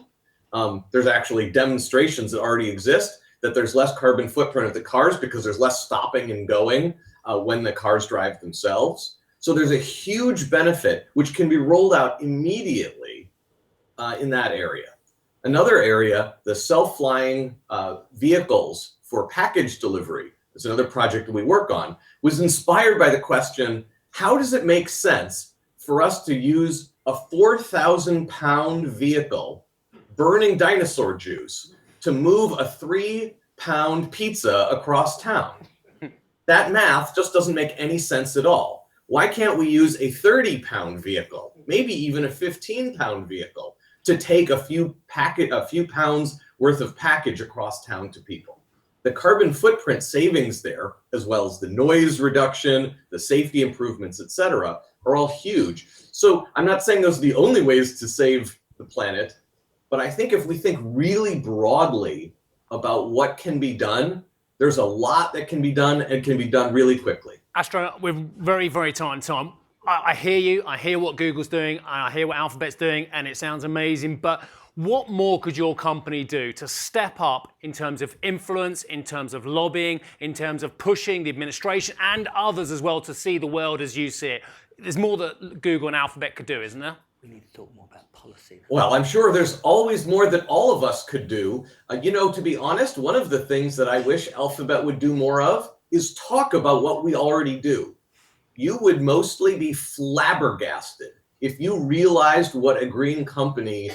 There's actually demonstrations that already exist that there's less carbon footprint of the cars because there's less stopping and going when the cars drive themselves. So there's a huge benefit which can be rolled out immediately in that area. Another area, the self-flying vehicles for package delivery, is another project that we work on, was inspired by the question, how does it make sense for us to use a 4,000-pound vehicle burning dinosaur juice to move a 3-pound pizza across town? That math just doesn't make any sense at all. Why can't we use a 30-pound vehicle, maybe even a 15-pound vehicle, to take a few pounds worth of package across town to people? The carbon footprint savings there, as well as the noise reduction, the safety improvements, et cetera, are all huge. So I'm not saying those are the only ways to save the planet, but I think if we think really broadly about what can be done, there's a lot that can be done and can be done really quickly. Astro, we're very, very tight on time. I hear you, I hear what Google's doing, and I hear what Alphabet's doing, and it sounds amazing, but what more could your company do to step up in terms of influence, in terms of lobbying, in terms of pushing the administration and others as well to see the world as you see it? There's more that Google and Alphabet could do, isn't there? We need to talk more about policy. Well, I'm sure there's always more that all of us could do. To be honest, one of the things that I wish Alphabet would do more of is talk about what we already do. You would mostly be flabbergasted if you realized what a green company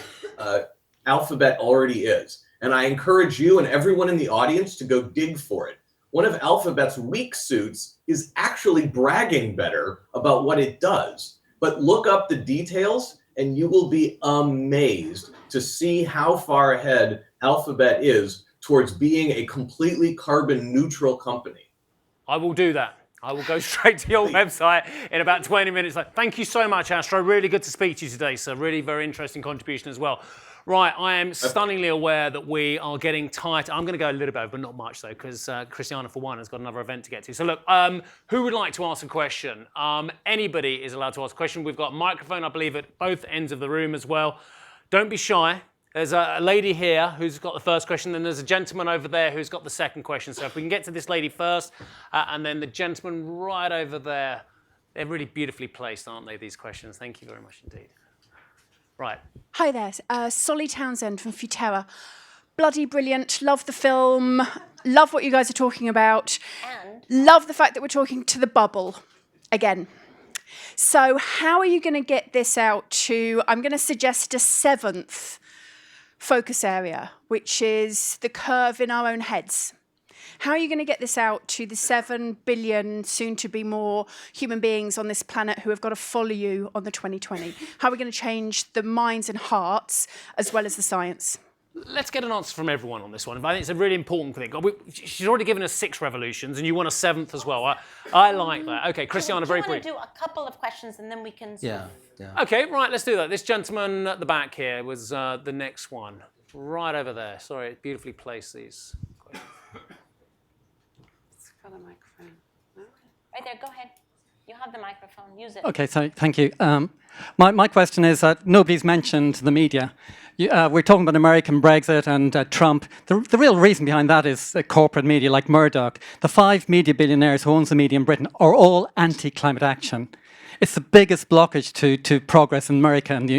Alphabet already is. And I encourage you and everyone in the audience to go dig for it. One of Alphabet's weak suits is actually bragging better about what it does. But look up the details and you will be amazed to see how far ahead Alphabet is towards being a completely carbon neutral company. I will do that. I will go straight to your website in about 20 minutes. Thank you so much, Astro. Really good to speak to you today, sir. Really very interesting contribution as well. Right, I am stunningly aware that we are getting tight. I'm going to go a little bit over, but not much, though, because Christiana, for one, has got another event to get to. So, look, who would like to ask a question? Anybody is allowed to ask a question. We've got a microphone, I believe, at both ends of the room as well. Don't be shy. There's a lady here who's got the first question, and there's a gentleman over there who's got the second question. So if we can get to this lady first, and then the gentleman right over there. They're really beautifully placed, aren't they, these questions? Thank you very much indeed. Right. Hi there, Solly Townsend from Futerra. Bloody brilliant, love the film, love what you guys are talking about, and love the fact that we're talking to the bubble again. So how are you going to get this out to, I'm going to suggest a 7th focus area, which is the curve in our own heads. How are you going to get this out to the 7 billion, soon to be more, human beings on this planet who have got to follow you on the 2020? How are we going to change the minds and hearts as well as the science? Let's get an answer from everyone on this one. I think it's a really important thing. She's already given us 6 revolutions, and you want a 7th as well. I like that. Okay, Christiana, very brief. Do you want to do a couple of questions, and then we can... Yeah. Okay, right, let's do that. This gentleman at the back here was the next one. Right over there. Sorry, beautifully placed, these questions. It's got a microphone. No? Right there, go ahead. You have the microphone, use it. Okay, so thank you. My question is that nobody's mentioned the media. We're talking about American Brexit and Trump. The real reason behind that is corporate media like Murdoch. The 5 media billionaires who owns the media in Britain are all anti-climate action. It's the biggest blockage to progress in America and the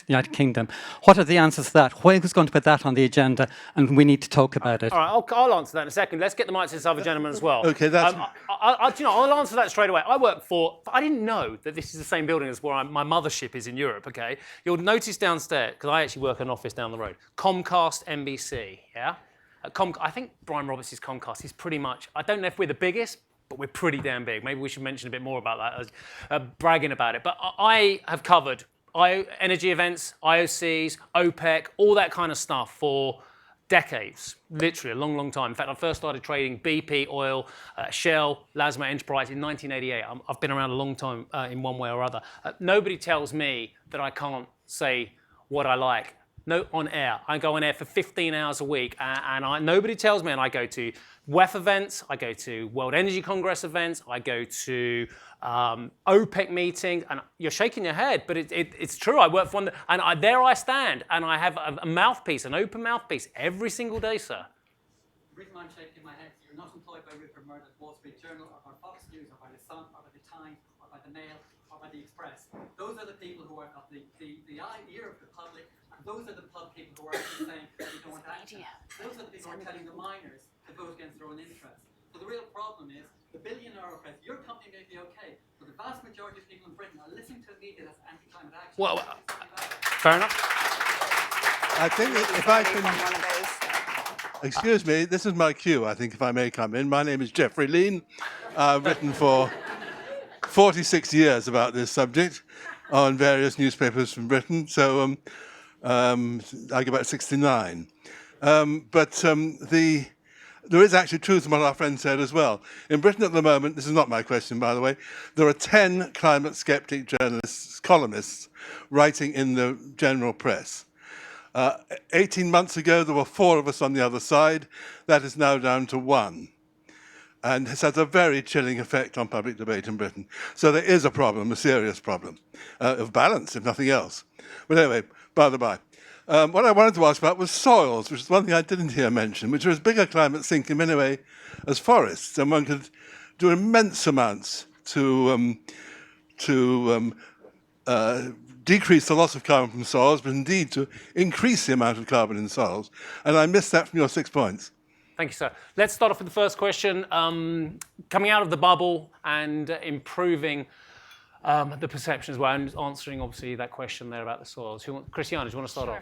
United Kingdom. What are the answers to that? Who's going to put that on the agenda? And we need to talk about it. All right, I'll answer that in a second. Let's get the mic to this other gentleman as well. Okay, that's... I'll answer that straight away. I didn't know that this is the same building as where my mothership is in Europe, okay? You'll notice downstairs, because I actually work in an office down the road, Comcast NBC, yeah? I think Brian Roberts is Comcast. He's pretty much, I don't know if we're the biggest, but we're pretty damn big. Maybe we should mention a bit more about that, bragging about it. But I have covered energy events, IOCs, OPEC, all that kind of stuff for decades, literally a long, long time. In fact, I first started trading BP, oil, Shell, Lazma Enterprise in 1988. I've been around a long time in one way or other. Nobody tells me that I can't say what I like. No, on air. I go on air for 15 hours a week, and nobody tells me, and I go to WEF events, I go to World Energy Congress events, I go to OPEC meetings, and you're shaking your head, but it's true. I work for one, and there I stand, and I have a mouthpiece, an open mouthpiece, every single day, sir. The reason I'm shaking my head is you're not employed by Rupert Murdoch's Wall Street Journal, or by Fox News, or by The Sun, or by The Times, or by The Mail, or by The Express. Those are the people who are got the ear of the public, and those are the people who are actually saying that we don't want action. Those are the people who are telling the miners to vote against their own interests. So the real problem is the billionaire press. Your company may be okay, but the vast majority of people in Britain are listening to a media that's anti-climate action. Well, fair enough. I think if I can... Excuse me, this is my cue, I think, if I may come in. My name is Geoffrey Lean. I've written for 46 years about this subject on various newspapers from Britain, so I go back 69. There is actually truth in what our friend said as well. In Britain at the moment, this is not my question, by the way, there are 10 climate skeptic journalists, columnists, writing in the general press. 18 months ago, there were 4 of us on the other side. That is now down to 1. And has had a very chilling effect on public debate in Britain. So there is a problem, a serious problem, of balance, if nothing else. But anyway, by the by. What I wanted to ask about was soils, which is one thing I didn't hear mentioned, which are as big a climate sink in many ways as forests, and one could do immense amounts to decrease the loss of carbon from soils, but indeed to increase the amount of carbon in soils. And I missed that from your 6 points. Thank you, sir. Let's start off with the first question. Coming out of the bubble and improving the perception as well, and answering obviously that question there about the soils. Christiana, do you want to start off?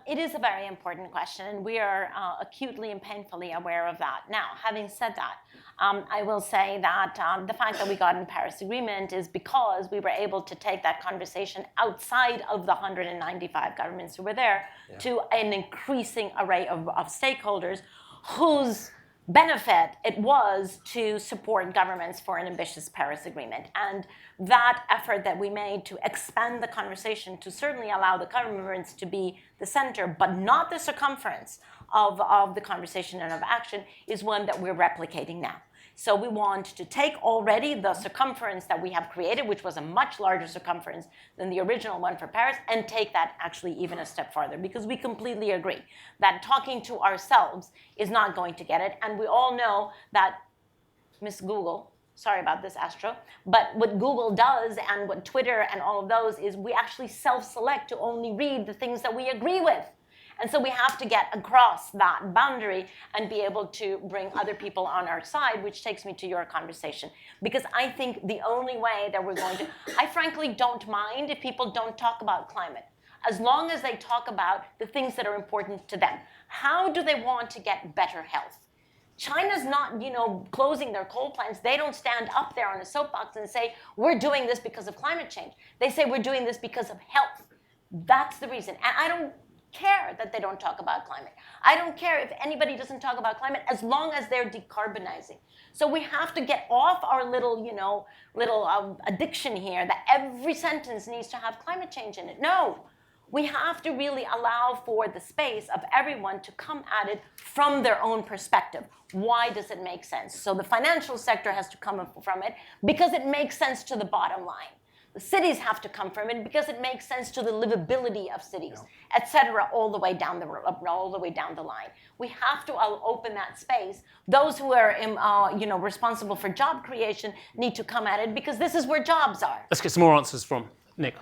It is a very important question, and we are acutely and painfully aware of that. Now, having said that, I will say that the fact that we got in the Paris Agreement is because we were able to take that conversation outside of the 195 governments who were there to an increasing array of stakeholders whose benefit it was to support governments for an ambitious Paris Agreement. And that effort that we made to expand the conversation to certainly allow the governments to be the center, but not the circumference of the conversation and of action, is one that we're replicating now. So we want to take already the circumference that we have created, which was a much larger circumference than the original one for Paris, and take that actually even a step farther, because we completely agree that talking to ourselves is not going to get it. And we all know that Miss Google, sorry about this, Astro, but what Google does and what Twitter and all of those is we actually self-select to only read the things that we agree with. And so we have to get across that boundary and be able to bring other people on our side, which takes me to your conversation. Because I think the only way that we're going to, I frankly don't mind if people don't talk about climate, as long as they talk about the things that are important to them. How do they want to get better health? China's not, closing their coal plants. They don't stand up there on a soapbox and say, we're doing this because of climate change. They say we're doing this because of health. That's the reason. And I don't care that they don't talk about climate. I don't care if anybody doesn't talk about climate as long as they're decarbonizing. So we have to get off our little addiction here that every sentence needs to have climate change in it. No, we have to really allow for the space of everyone to come at it from their own perspective. Why does it make sense? So the financial sector has to come from it because it makes sense to the bottom line. The cities have to come from it because it makes sense to the livability of cities, et cetera, all the way down the line. We have to open that space. Those who are, responsible for job creation need to come at it because this is where jobs are. Let's get some more answers from Nick.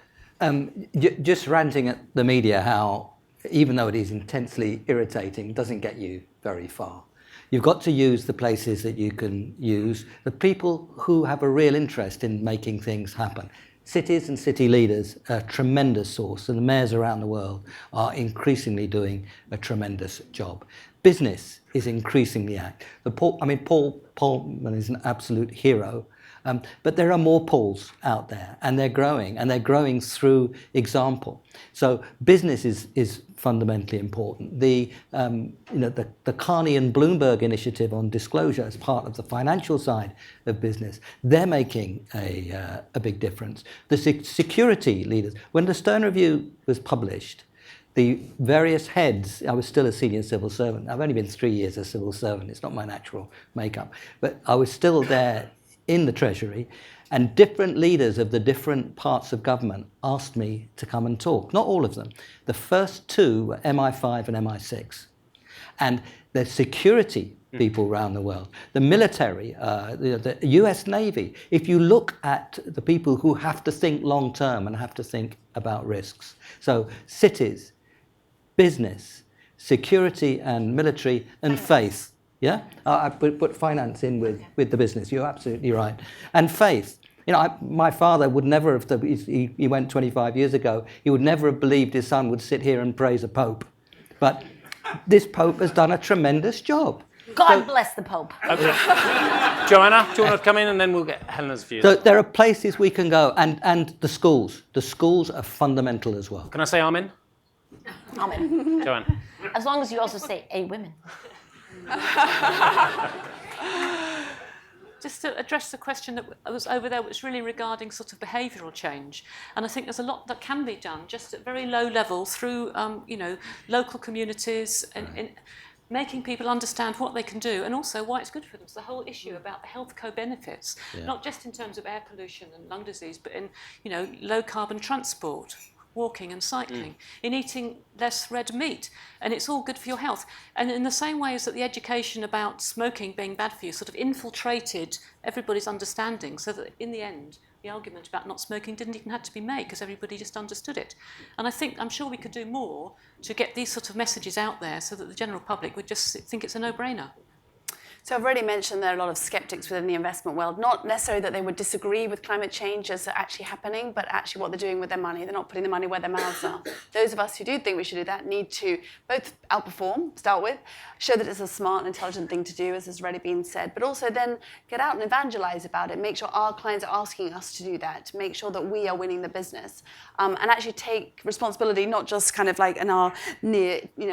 Just ranting at the media how, even though it is intensely irritating, doesn't get you very far. You've got to use the places that you can use, the people who have a real interest in making things happen. Cities and city leaders are a tremendous source, and the mayors around the world are increasingly doing a tremendous job. Business is increasingly active. Paul Polman is an absolute hero. But there are more Pauls out there, and they're growing through example. So business is fundamentally important. The Carney and Bloomberg initiative on disclosure as part of the financial side of business, they're making a big difference. The security leaders, when the Stern Review was published, the various heads, I was still a senior civil servant. I've only been 3 years a civil servant. It's not my natural makeup. But I was still there in the Treasury, and different leaders of the different parts of government asked me to come and talk. Not all of them. The first two were MI5 and MI6. And the security people around the world, the military, the US Navy. If you look at the people who have to think long term and have to think about risks. So cities, business, security and military, and faith. Yeah? I put finance in with the business. You're absolutely right. And faith. You know, my father would never have, he went 25 years ago, he would never have believed his son would sit here and praise a pope. But this pope has done a tremendous job. God bless the Pope. Okay. Joanna, do you want to come in and then we'll get Helena's views? So there are places we can go, and the schools. The schools are fundamental as well. Can I say amen? Amen. Joanna. As long as you also say, "Hey, women." Just to address the question that was over there, which really regarding sort of behavioural change. And I think there's a lot that can be done just at very low level through, local communities and making people understand what they can do and also why it's good for them. So the whole issue about the health co-benefits, not just in terms of air pollution and lung disease, but in, low carbon transport, walking and cycling, in eating less red meat, and it's all good for your health. And in the same way as that the education about smoking being bad for you sort of infiltrated everybody's understanding, so that in the end, the argument about not smoking didn't even have to be made because everybody just understood it. And I'm sure we could do more to get these sort of messages out there so that the general public would just think it's a no-brainer. So I've already mentioned there are a lot of skeptics within the investment world, not necessarily that they would disagree with climate change as actually happening, but actually what they're doing with their money. They're not putting the money where their mouths are. Those of us who do think we should do that need to both outperform, start with, show that it's a smart and intelligent thing to do, as has already been said, but also then get out and evangelize about it, make sure our clients are asking us to do that, make sure that we are winning the business, and actually take responsibility, not just kind of like in our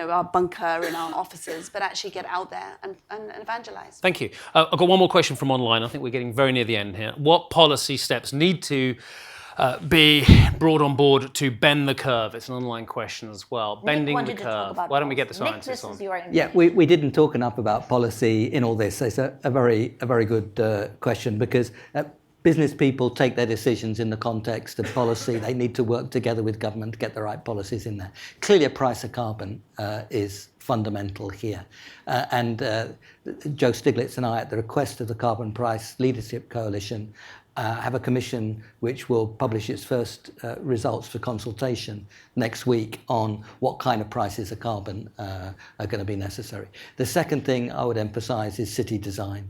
our bunker, in our offices, but actually get out there and evangelize. Thank you. I've got one more question from online. I think we're getting very near the end here. What policy steps need to be brought on board to bend the curve? It's an online question as well. Bending the curve. Why don't we get the scientists on? Yeah, we didn't talk enough about policy in all this. It's a very good question because business people take their decisions in the context of policy. They need to work together with government to get the right policies in there. Clearly, a price of carbon is fundamental here. Joe Stiglitz and I, at the request of the Carbon Price Leadership Coalition, have a commission which will publish its first results for consultation next week on what kind of prices of carbon are going to be necessary. The second thing I would emphasize is city design.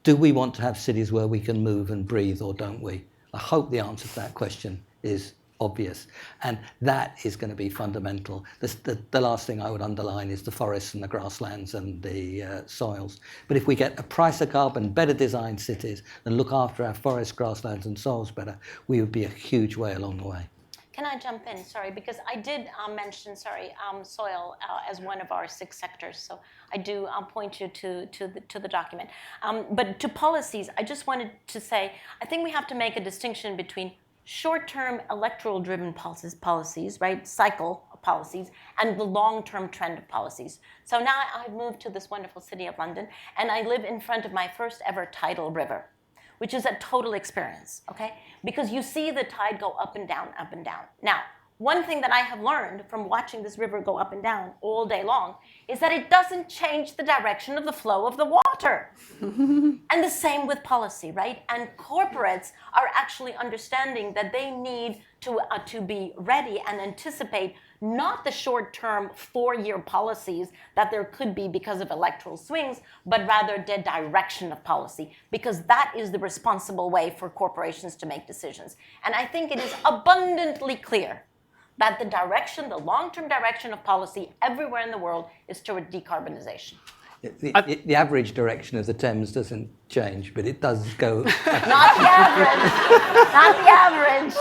Do we want to have cities where we can move and breathe, or don't we? I hope the answer to that question is obvious. And that is going to be fundamental. The last thing I would underline is the forests and the grasslands and the soils. But if we get a price of carbon, better designed cities, and look after our forests, grasslands and soils better, we would be a huge way along the way. Can I jump in? Sorry, because I did mention, soil as one of our 6 sectors. So I do point you to the document. But to policies, I just wanted to say, I think we have to make a distinction between short-term electoral-driven policies, right, cycle policies, and the long-term trend of policies. So now I've moved to this wonderful city of London, and I live in front of my first ever tidal river, which is a total experience, okay? Because you see the tide go up and down, up and down. Now, one thing that I have learned from watching this river go up and down all day long is that it doesn't change the direction of the flow of the water. And the same with policy, right? And corporates are actually understanding that they need to be ready and anticipate not the short-term 4-year policies that there could be because of electoral swings, but rather the direction of policy, because that is the responsible way for corporations to make decisions. And I think it is abundantly clear that the long-term direction of policy everywhere in the world is toward decarbonization. The average direction of the Thames doesn't change, but it does go. Not the average. Not the average.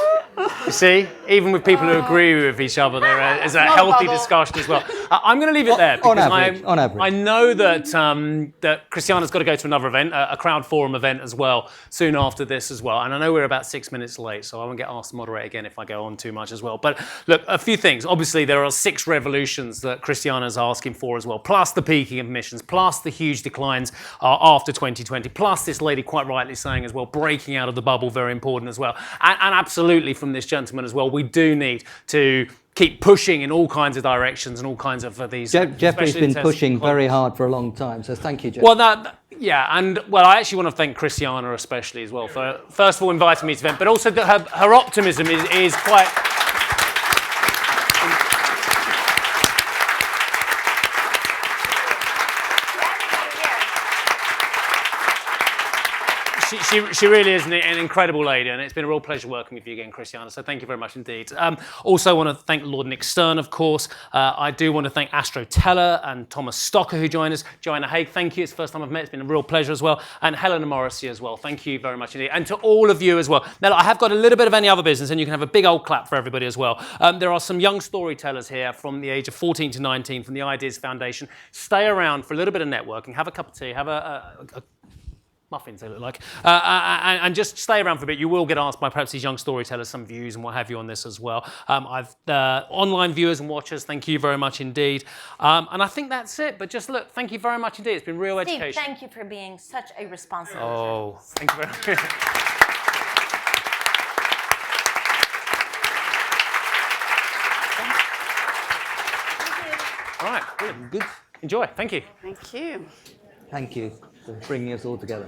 You see, even with people who agree with each other, there is a healthy discussion as well. I'm going to leave it there because on average. I know that that Christiana's got to go to another event, a crowd forum event as well, soon after this as well. And I know we're about 6 minutes late, so I won't get asked to moderate again if I go on too much as well. But look, a few things. Obviously, there are 6 revolutions that Christiana's asking for as well, plus the peaking of emissions, plus the huge declines after 2020, plus this lady quite rightly saying as well, breaking out of the bubble, very important as well. And absolutely from this gentleman as well, we do need to keep pushing in all kinds of directions and all kinds of these. Jeffrey's been pushing very hard for a long time, so thank you, Jeff. Well, I actually want to thank Christiana especially as well for, first of all, inviting me to the event, but also that her optimism is quite... She really is an incredible lady, and it's been a real pleasure working with you again, Christiana, so thank you very much indeed. Also want to thank Lord Nick Stern, of course. I do want to thank Astro Teller and Thomas Stocker, who joined us. Joanna Haig, thank you. It's the first time I've met. It's been a real pleasure as well. And Helena Morrissey as well. Thank you very much indeed. And to all of you as well. Now, look, I have got a little bit of any other business, and you can have a big old clap for everybody as well. There are some young storytellers here from the age of 14 to 19 from the Ideas Foundation. Stay around for a little bit of networking. Have a cup of tea. Have a muffins, they look like, and just stay around for a bit. You will get asked by perhaps these young storytellers some views and what have you on this as well. Online viewers and watchers, thank you very much indeed. And I think that's it. But just look, thank you very much indeed. It's been real Steve, education. thank you for being such a responsible journalist. Thank you very much. All right, good. Enjoy. Thank you. Thank you. Thank you for bringing us all together.